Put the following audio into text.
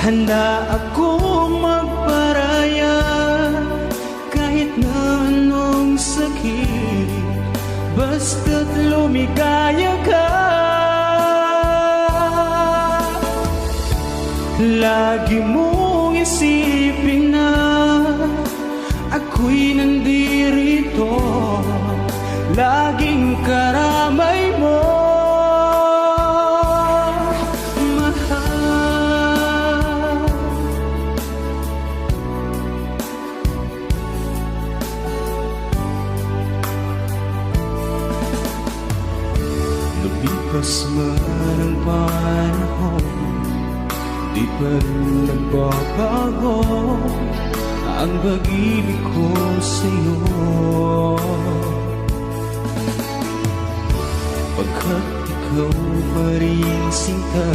Handa akong magparaya kahit na anong sakit, basta't lumigaya ka. Lagi mong isipin na ako'y nandirito, laging karamay mo. Lumipas man ang panahon, di pa rin nagbabago ang pag-ibig ko sa'yo. Pagkat ikaw pa rin sinta